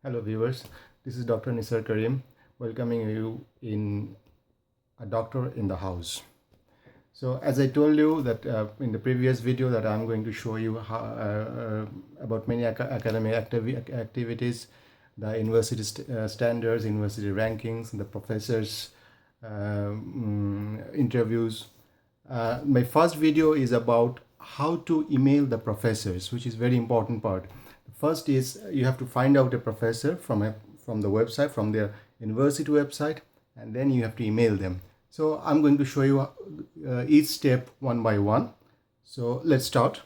Hello viewers, this is Dr. Nisar Karim welcoming you in A Doctor in the House. So as I told you that in the previous video that I'm going to show you how, about many academic activities, the university standards, university rankings, the professors interviews. My first video is about how to email the professors, which is very important part. First is you have to find out a professor from the website, from their university website, and then you have to email them. So I'm going to show you each step one by one. So let's start.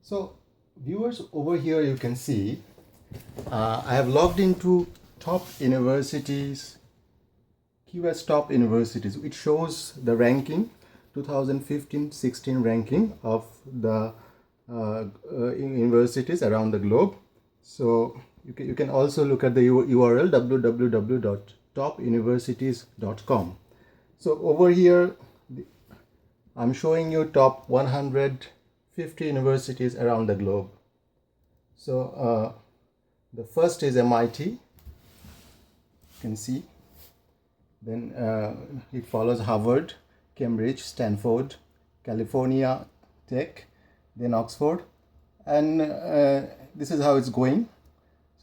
So viewers, over here you can see I have logged into top universities, QS top universities. It shows the ranking 2015-16 ranking of the universities around the globe. So you can also look at the URL www.topuniversities.com. So over here I'm showing you top 150 universities around the globe. So the first is MIT, you can see. Then it follows Harvard, Cambridge, Stanford, California Tech, then Oxford, and this is how it's going.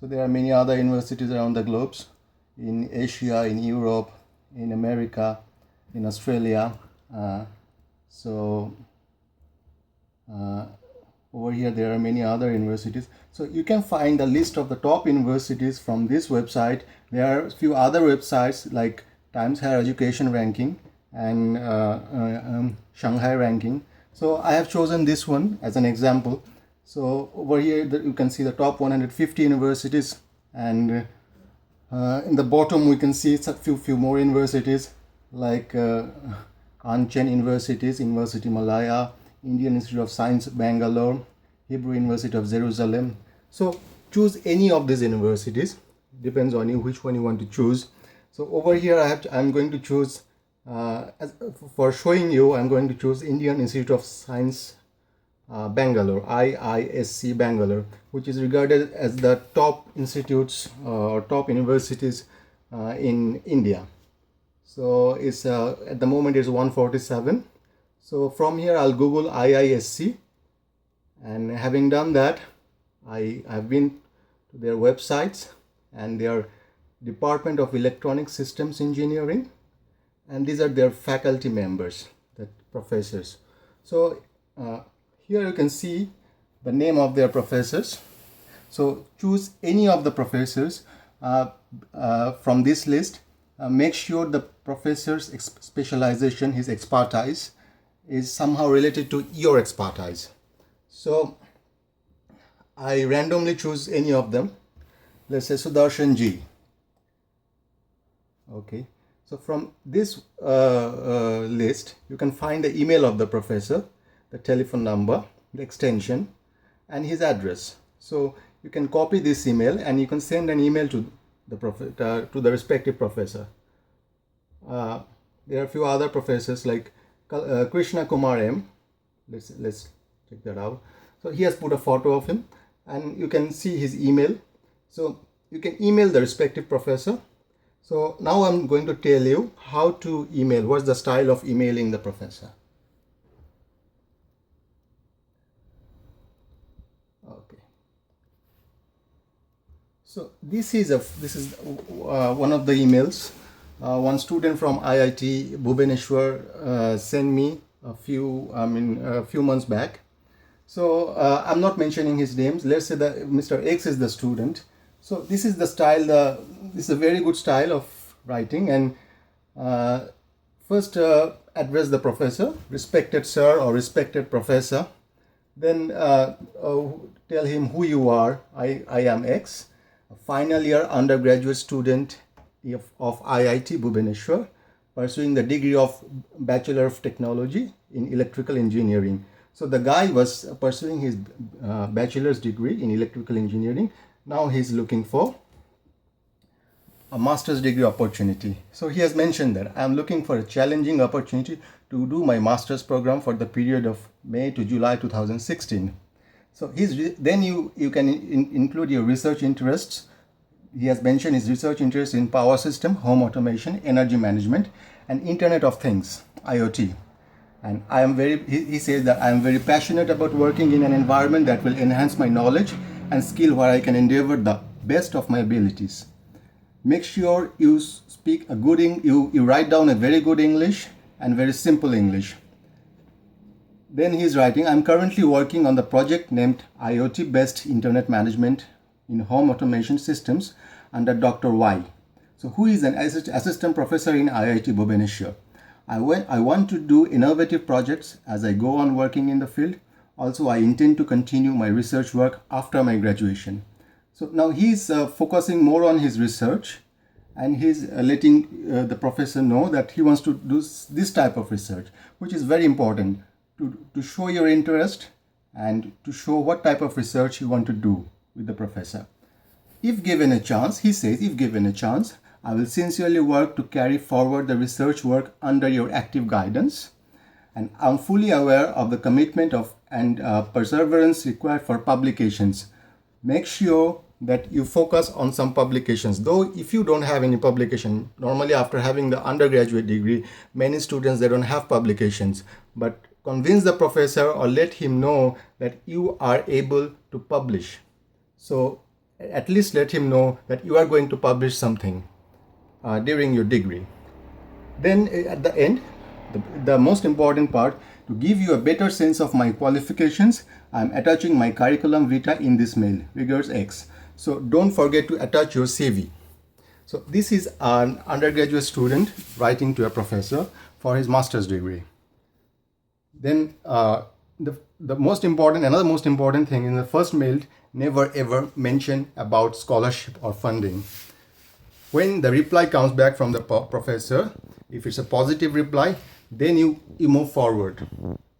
So there are many other universities around the globe, in Asia, in Europe, in America, in Australia. Over here there are many other universities. So you can find the list of the top universities from this website. There are a few other websites like Times Higher Education Ranking and Shanghai Ranking. So I have chosen this one as an example. So over here you can see the top 150 universities, and in the bottom we can see a few more universities like Anchen Universities, University Malaya, Indian Institute of Science Bangalore, Hebrew University of Jerusalem. So choose any of these universities, depends on you which one you want to choose. So over here I'm going to choose for showing you, I'm going to choose Indian Institute of Science Bangalore, IISC Bangalore, which is regarded as the top institutes or top universities in India. So it's at the moment it's 147. So from here I'll Google IISC, and having done that, I've been to their websites and their Department of Electronic Systems Engineering, and these are their faculty members, the professors. So here you can see the name of their professors. So choose any of the professors from this list. Make sure the professor's specialization, his expertise, is somehow related to your expertise. So I randomly choose any of them. Let's say Sudarshan Ji. Okay. So from this list, you can find the email of the professor, the telephone number, the extension, and his address. So you can copy this email and you can send an email to the respective professor. There are a few other professors like Krishna Kumar M. Let's check that out. So he has put a photo of him, and you can see his email. So you can email the respective professor. So now I'm going to tell you how to email. What's the style of emailing the professor? Okay. So this is one of the emails. One student from IIT Bhubaneswar sent me a few months back. So I'm not mentioning his names. Let's say that Mr. X is the student. So this is the style. This is a very good style of writing. And first address the professor, respected sir or respected professor. Then tell him who you are. I am X, a final year undergraduate student of IIT Bhubaneswar, pursuing the degree of Bachelor of Technology in Electrical Engineering. So the guy was pursuing his bachelor's degree in electrical engineering. Now he's looking for a master's degree opportunity. So he has mentioned that I'm looking for a challenging opportunity to do my master's program for the period of May to July 2016. So then you can include your research interests. He has mentioned his research interest in power system, home automation, energy management, and Internet of Things, IoT. And he says that I am very passionate about working in an environment that will enhance my knowledge and skill where I can endeavor the best of my abilities. Make sure you speak a good you write down a very good English and very simple English. Then he's writing, I'm currently working on the project named IoT Based Internet Management in Home Automation Systems under Dr. Y. So who is an assistant professor in IIT Bhubaneswar. I want to do innovative projects as I go on working in the field. Also, I intend to continue my research work after my graduation. So now he's focusing more on his research, and he's letting the professor know that he wants to do this type of research, which is very important to show your interest and to show what type of research you want to do with the professor. If given a chance, he says, if given a chance, I will sincerely work to carry forward the research work under your active guidance. And I'm fully aware of the commitment and perseverance required for publications. Make sure that you focus on some publications. Though if you don't have any publication, normally after having the undergraduate degree, many students, they don't have publications. But convince the professor or let him know that you are able to publish. So at least let him know that you are going to publish something during your degree. Then at the end, the most important part, to give you a better sense of my qualifications, I am attaching my curriculum vitae in this mail, Vigors X. So don't forget to attach your CV. So this is an undergraduate student writing to a professor for his master's degree. Then another most important thing in the first mail, never ever mention about scholarship or funding. When the reply comes back from the professor, if it's a positive reply, then you move forward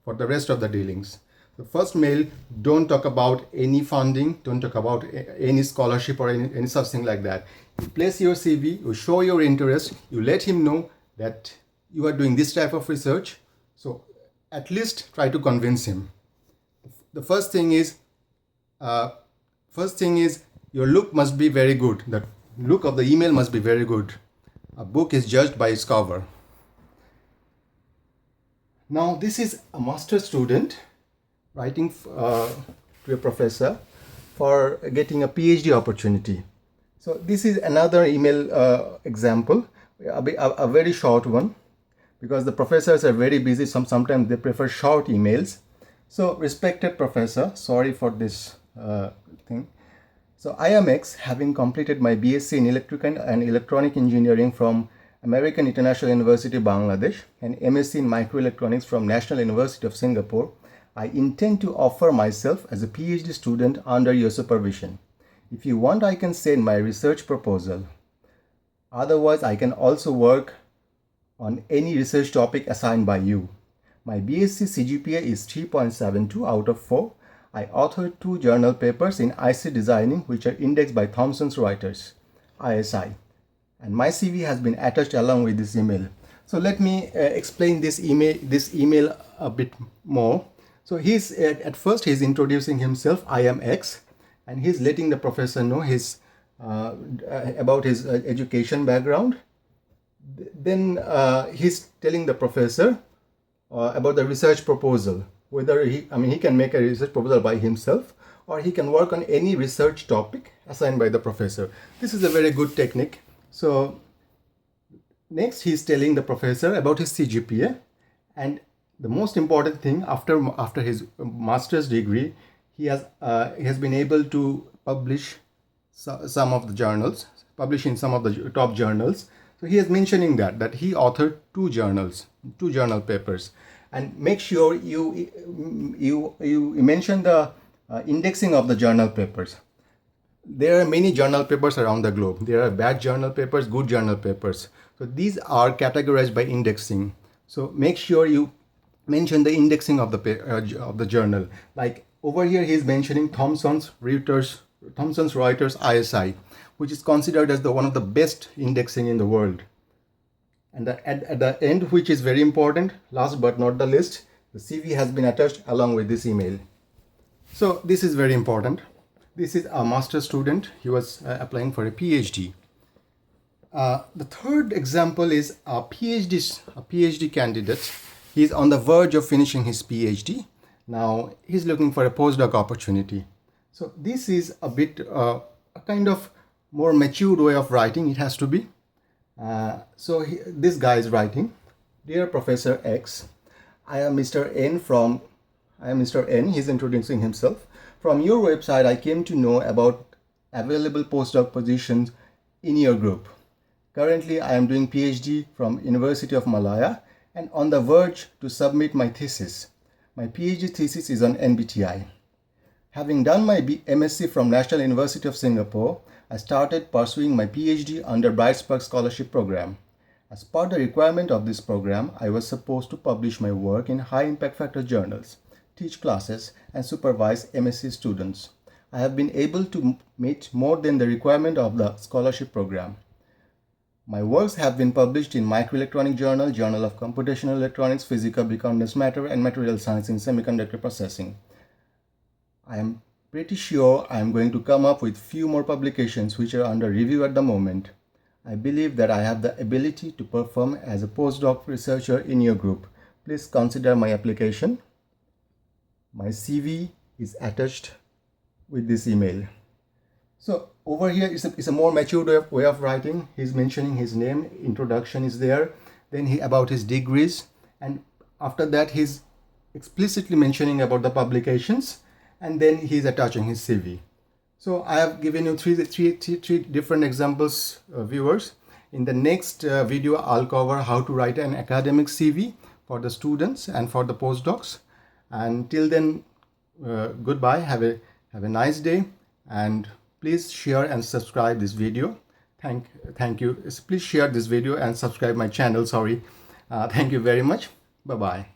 for the rest of the dealings. The first mail, don't talk about any funding, don't talk about any scholarship or any such thing like that. You place your CV, you show your interest, you let him know that you are doing this type of research. So at least try to convince him. The first thing is your look must be very good. The look of the email must be very good. A book is judged by its cover. Now this is a master's student writing to a professor for getting a PhD opportunity. So this is another email example, a very short one, because the professors are very busy. Sometimes they prefer short emails. So respected professor, sorry for this thing. So I am X, having completed my BSc in Electrical and Electronic Engineering from American International University, Bangladesh, and MSc in Microelectronics from National University of Singapore. I intend to offer myself as a PhD student under your supervision. If you want, I can send my research proposal. Otherwise, I can also work on any research topic assigned by you. My BSc CGPA is 3.72 out of 4. I authored 2 journal papers in IC designing, which are indexed by Thomson Reuters, ISI. And my CV has been attached along with this email. So let me explain this email a bit more. So at first he's introducing himself, I am X, and he's letting the professor know about his education background. Then he's telling the professor about the research proposal, whether he can make a research proposal by himself or he can work on any research topic assigned by the professor. This is a very good technique. So next he's telling the professor about his CGPA, and the most important thing, after his master's degree, he has been able to publish some of the journals, publish in some of the top journals. So he is mentioning that he authored 2 journal papers. And make sure you mention the indexing of the journal papers. There are many journal papers around the globe. There are bad journal papers, good journal papers. So these are categorized by indexing. So make sure you mention the indexing of the journal. Like over here, he is mentioning Thomson Reuters ISI, which is considered as one of the best indexing in the world. And at the end, which is very important, last but not the least, the CV has been attached along with this email. So this is very important. This is a master student. He was applying for a PhD. The third example is a PhD candidate. He's on the verge of finishing his PhD. Now he's looking for a postdoc opportunity. So this is a bit a kind of more matured way of writing. It has to be. This guy is writing, "Dear Professor X, I am Mr. N. He's introducing himself. From your website, I came to know about available postdoc positions in your group. Currently, I am doing PhD from University of Malaya and on the verge to submit my thesis. My PhD thesis is on NBTI. Having done my MSc from National University of Singapore, I started pursuing my PhD under Bright Spark Scholarship Program. As part of the requirement of this program, I was supposed to publish my work in high impact factor journals, teach classes, and supervise MSc students. I have been able to meet more than the requirement of the scholarship program. My works have been published in Microelectronic Journal, Journal of Computational Electronics, Physical Condensed Matter, and Material Science in Semiconductor Processing. I am pretty sure I am going to come up with few more publications which are under review at the moment. I believe that I have the ability to perform as a postdoc researcher in your group. Please consider my application." My CV is attached with this email. So over here is a more mature way of writing. He's mentioning his name, introduction is there, then about his degrees, and after that he's explicitly mentioning about the publications, and then he's attaching his CV. So I have given you three different examples, viewers. In the next video, I'll cover how to write an academic CV for the students and for the postdocs. Until then, goodbye. Have a nice day, and please share and subscribe this video. Thank you. Please share this video and subscribe my channel. Sorry. Thank you very much. Bye bye.